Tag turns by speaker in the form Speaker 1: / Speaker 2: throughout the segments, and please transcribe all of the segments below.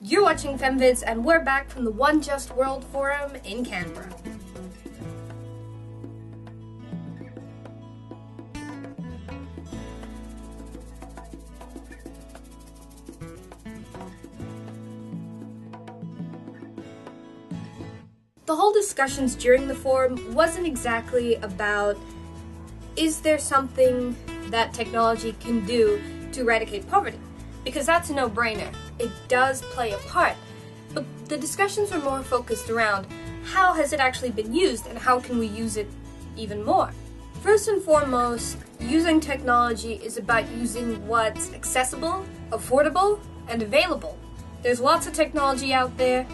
Speaker 1: You're watching FemVids, and we're back from the One Just World Forum in Canberra. The whole discussions during the forum wasn't exactly about, is there something that technology can do to eradicate poverty? Because that's a no-brainer. It does play a part. But the discussions were more focused around how has it actually been used and how can we use it even more? First and foremost, using technology is about using what's accessible, affordable, and available. There's lots of technology out there,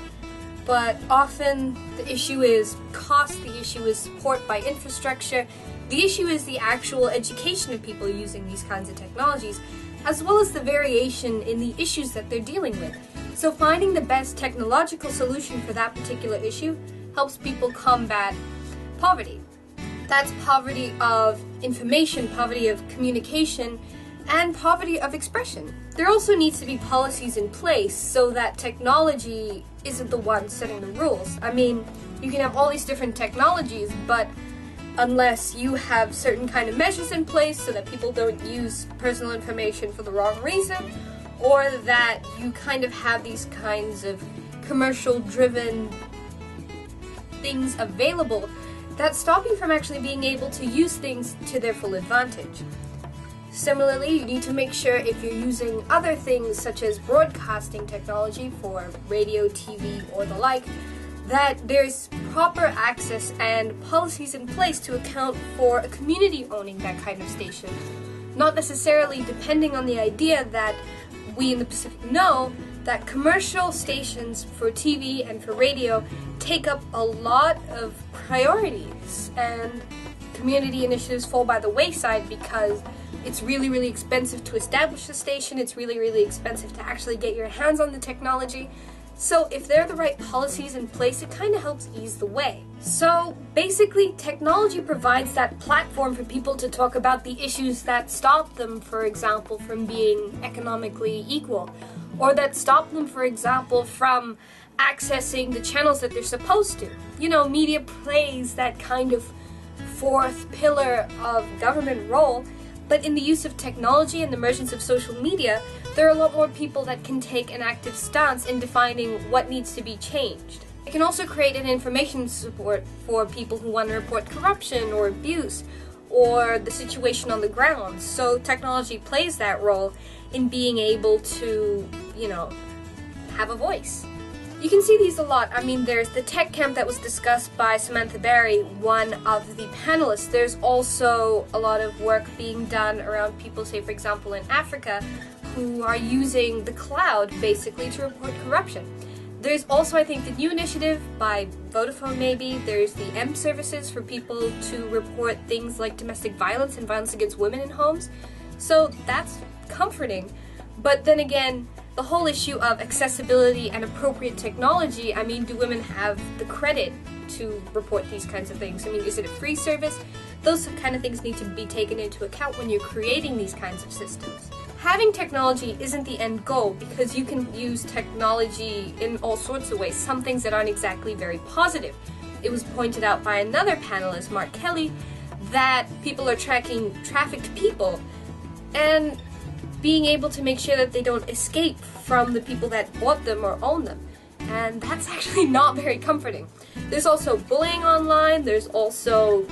Speaker 1: but often the issue is cost, the issue is support by infrastructure, the issue is the actual education of people using these kinds of technologies, as well as the variation in the issues that they're dealing with. So finding the best technological solution for that particular issue helps people combat poverty. That's poverty of information, poverty of communication, and poverty of expression. There also needs to be policies in place so that technology isn't the one setting the rules. I mean, you can have all these different technologies, but unless you have certain kind of measures in place so that people don't use personal information for the wrong reason, or that you kind of have these kinds of commercial-driven things available, that's stopping from actually being able to use things to their full advantage. Similarly, you need to make sure if you're using other things such as broadcasting technology for radio, TV, or the like, that there's proper access and policies in place to account for a community owning that kind of station. Not necessarily depending on the idea that we in the Pacific know that commercial stations for TV and for radio take up a lot of priorities, and community initiatives fall by the wayside because it's really expensive to establish a station, it's really expensive to actually get your hands on the technology. So if there are the right policies in place, it kind of helps ease the way. So basically, technology provides that platform for people to talk about the issues that stop them, for example, from being economically equal, or that stop them, for example, from accessing the channels that they're supposed to. You know, media plays that kind of fourth pillar of government role, but in the use of technology and the emergence of social media, there are a lot more people that can take an active stance in defining what needs to be changed. It can also create an information support for people who want to report corruption or abuse or the situation on the ground. So technology plays that role in being able to, have a voice. You can see these a lot. I mean, there's the tech camp that was discussed by Samantha Barry, one of the panelists. There's also a lot of work being done around people, say for example in Africa, who are using the cloud basically to report corruption. There's also, I think, the new initiative by Vodafone maybe. There's the M services for people to report things like domestic violence and violence against women in homes. So that's comforting. But then again, the whole issue of accessibility and appropriate technology, I mean, do women have the credit to report these kinds of things? I mean, is it a free service? Those kind of things need to be taken into account when you're creating these kinds of systems. Having technology isn't the end goal, because you can use technology in all sorts of ways, some things that aren't exactly very positive. It was pointed out by another panelist, Mark Kelly, that people are tracking trafficked people and being able to make sure that they don't escape from the people that bought them or own them. And that's actually not very comforting. There's also bullying online, there's also,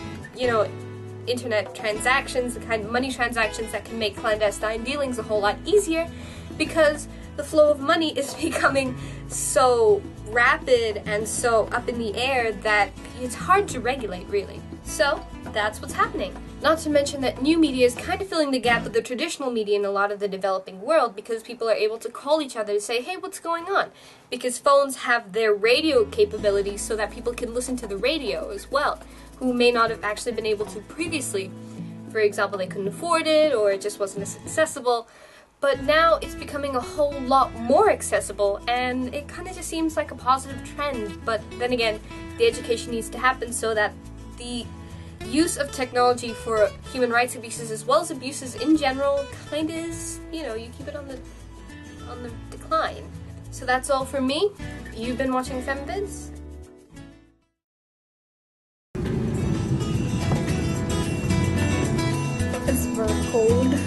Speaker 1: internet transactions, the kind of money transactions that can make clandestine dealings a whole lot easier, because the flow of money is becoming so rapid and so up in the air that it's hard to regulate, really. So that's what's happening. Not to mention that new media is kind of filling the gap of the traditional media in a lot of the developing world, because people are able to call each other to say, hey, what's going on? Because phones have their radio capabilities so that people can listen to the radio as well, who may not have actually been able to previously. For example, they couldn't afford it, or it just wasn't as accessible. But now it's becoming a whole lot more accessible, and it kind of just seems like a positive trend. But then again, the education needs to happen so that the use of technology for human rights abuses as well as abuses in general kind of is, you keep it on the decline. So that's all from me. You've been watching FemVids.
Speaker 2: It's very cold.